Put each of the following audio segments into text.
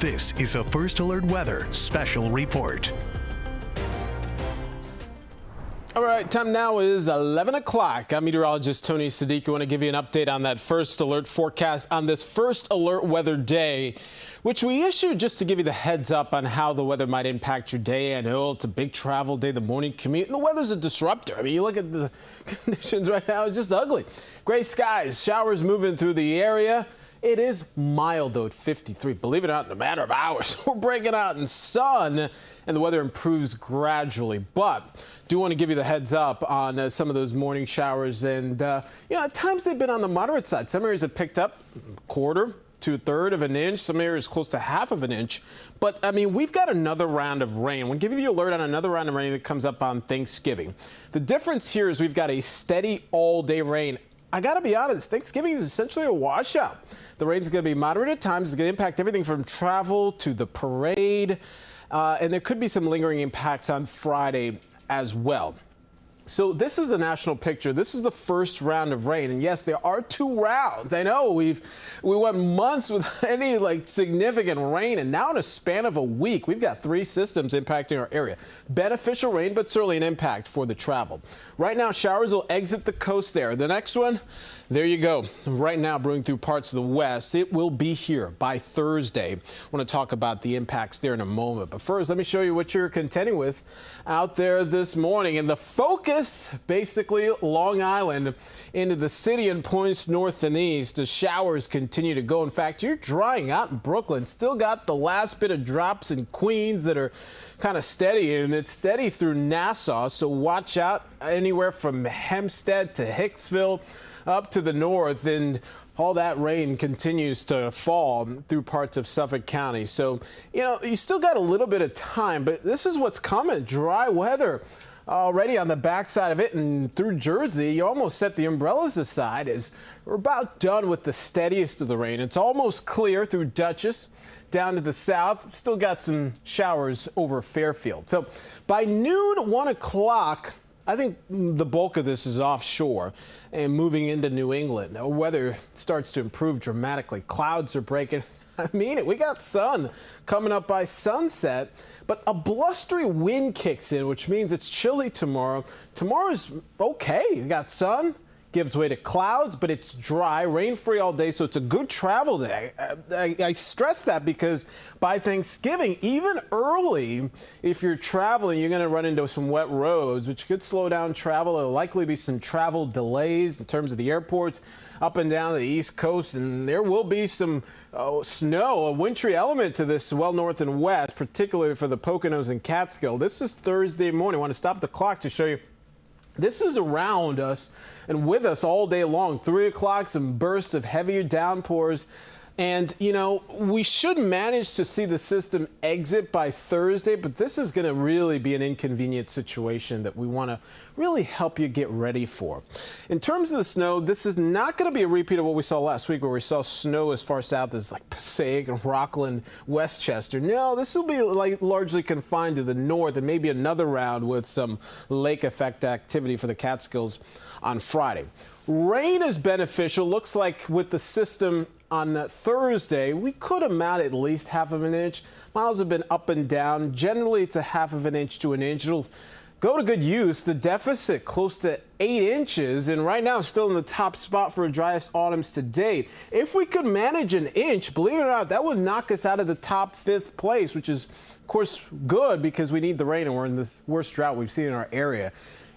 This is a First Alert Weather Special Report. All right, time now is 11 o'clock. I'm meteorologist Tony Sadiku. I want to give you an update on that First Alert forecast on this First Alert Weather Day, which we issued just to give you the heads up on how the weather might impact your day. I know it's a big travel day, the morning commute, and the weather's a disruptor. I mean, you look at the conditions right now, it's just ugly. Gray skies, showers moving through the area. It is mild, though, at 53. Believe it or not, in a matter of hours, we're breaking out in sun, and the weather improves gradually. But do want to give you the heads up on some of those morning showers. And, at times they've been on the moderate side. Some areas have picked up a quarter to a third of an inch. Some areas close to half of an inch. But, I mean, we've got another round of rain. We'll give you the alert on another round of rain that comes up on Thanksgiving. The difference here is we've got a steady all-day rain. I got to be honest, Thanksgiving is essentially a washout. The rain's going to be moderate at times. It's going to impact everything from travel to the parade. And there could be some lingering impacts on Friday as well. So this is the national picture. This is the first round of rain. And yes, there are two rounds. I know we went months without any significant rain. And now in a span of a week, we've got three systems impacting our area. Beneficial rain, but certainly an impact for the travel. Right now, showers will exit the coast there. The next one, there you go. Right now, brewing through parts of the west. It will be here by Thursday. I want to talk about the impacts there in a moment. But first, let me show you what you're contending with out there this morning. And the focus, basically, Long Island into the city and points north and east. The showers continue to go. In fact, you're drying out in Brooklyn. Still got the last bit of drops in Queens that are kind of steady, and it's steady through Nassau. So watch out anywhere from Hempstead to Hicksville up to the north, and all that rain continues to fall through parts of Suffolk County. So, you still got a little bit of time, but this is what's coming. Dry weather already on the backside of it, and through Jersey, you almost set the umbrellas aside as we're about done with the steadiest of the rain. It's almost clear through Dutchess down to the south. Still got some showers over Fairfield. So by noon, 1 o'clock, I think the bulk of this is offshore and moving into New England. The weather starts to improve dramatically. Clouds are breaking. I mean it. We got sun coming up by sunset, but a blustery wind kicks in, which means it's chilly tomorrow. Tomorrow's okay. You got sun, gives way to clouds, but it's dry, rain-free all day, so it's a good travel day. I stress that because by Thanksgiving, even early, if you're traveling, you're going to run into some wet roads, which could slow down travel. There'll likely be some travel delays in terms of the airports up and down the East Coast, and there will be some snow, a wintry element to this well north and west, particularly for the Poconos and Catskill. This is Thursday morning. I want to stop the clock to show you. This is around us and with us all day long. 3 o'clock, some bursts of heavier downpours. And, we should manage to see the system exit by Thursday, but this is going to really be an inconvenient situation that we want to really help you get ready for. In terms of the snow, this is not going to be a repeat of what we saw last week, where we saw snow as far south as Passaic and Rockland, Westchester. No, this will be largely confined to the north, and maybe another round with some lake effect activity for the Catskills on Friday. Rain is beneficial. Looks like with the system on Thursday, we could amount at least half of an inch. Miles have been up and down. Generally, it's a half of an inch to an inch. It'll go to good use. The deficit close to 8 inches, and right now still in the top spot for driest autumns to date. If we could manage an inch, believe it or not, that would knock us out of the top 5th place, which is, of course, good because we need the rain, and we're in the worst drought we've seen in our area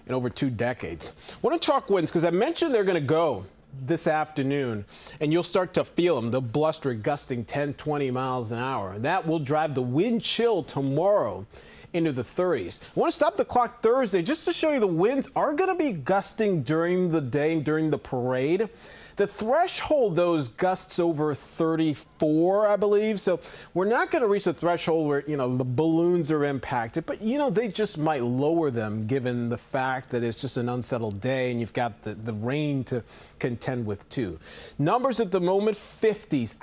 in over 2 decades. I want to talk winds because I mentioned they're going to go this afternoon, and you'll start to feel them. The bluster gusting 10, 20 miles an hour. And that will drive the wind chill tomorrow into the 30s. I want to stop the clock Thursday just to show you the winds are going to be gusting during the day, during the parade. The threshold, those gusts over 34, I believe. So we're not going to reach the threshold where, the balloons are impacted. But, they just might lower them given the fact that it's just an unsettled day and you've got the rain to contend with too. Numbers at the moment, 50s.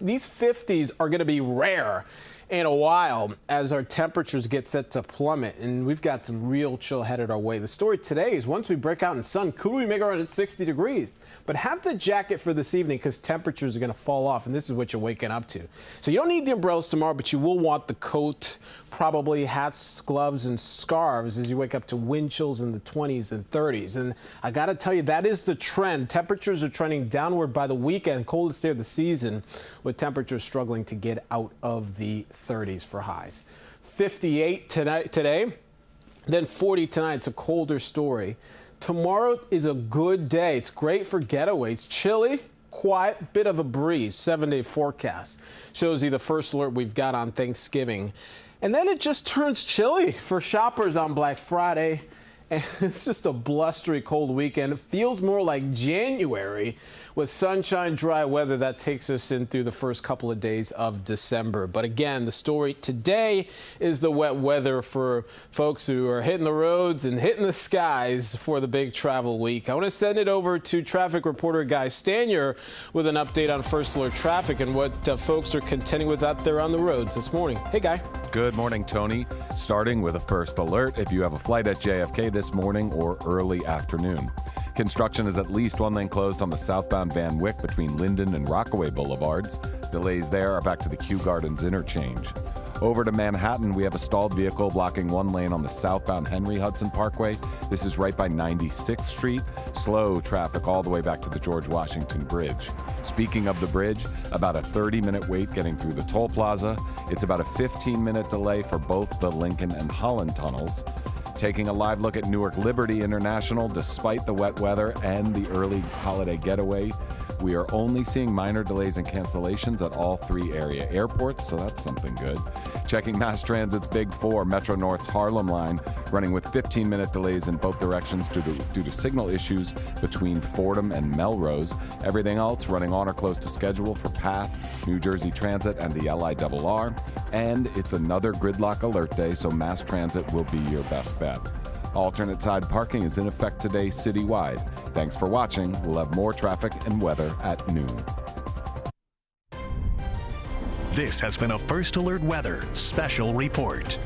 These 50s are going to be rare in a while as our temperatures get set to plummet, and we've got some real chill headed our way. The story today is once we break out in sun, could we make it around at 60 degrees? But have the jacket for this evening because temperatures are going to fall off, and this is what you're waking up to. So you don't need the umbrellas tomorrow, but you will want the coat, probably hats, gloves, and scarves as you wake up to wind chills in the 20s and 30s. And I got to tell you, that is the trend. Temperatures are trending downward by the weekend, coldest day of the season, with temperatures struggling to get out of the 30s for highs. 58 today, then 40 tonight. It's a colder story. Tomorrow is a good day. It's great for getaways. Chilly, quiet, bit of a breeze. 7-day forecast shows you the first alert we've got on Thanksgiving. And then it just turns chilly for shoppers on Black Friday. And it's just a blustery cold weekend. It feels more like January with sunshine, dry weather that takes us in through the first couple of days of December. But again, the story today is the wet weather for folks who are hitting the roads and hitting the skies for the big travel week. I want to send it over to traffic reporter Guy Stanier with an update on first alert traffic and what folks are contending with out there on the roads this morning. Hey, Guy. Good morning, Tony. Starting with a first alert if you have a flight at JFK this morning or early afternoon. Construction is at least one lane closed on the southbound Van Wyck between Linden and Rockaway Boulevards. Delays there are back to the Kew Gardens interchange. Over to Manhattan, we have a stalled vehicle blocking one lane on the southbound Henry Hudson Parkway. This is right by 96th Street. Slow traffic all the way back to the George Washington Bridge. Speaking of the bridge, about a 30-minute wait getting through the toll plaza. It's about a 15-minute delay for both the Lincoln and Holland tunnels. Taking a live look at Newark Liberty International, despite the wet weather and the early holiday getaway, we are only seeing minor delays and cancellations at all three area airports, so that's something good. Checking Mass Transit's Big Four, Metro North's Harlem line, running with 15-minute delays in both directions due to signal issues between Fordham and Melrose. Everything else running on or close to schedule for PATH, New Jersey Transit, and the LIRR. And it's another gridlock alert day, so Mass Transit will be your best bet. Alternate side parking is in effect today citywide. Thanks for watching. We'll have more traffic and weather at noon. This has been a First Alert Weather Special Report.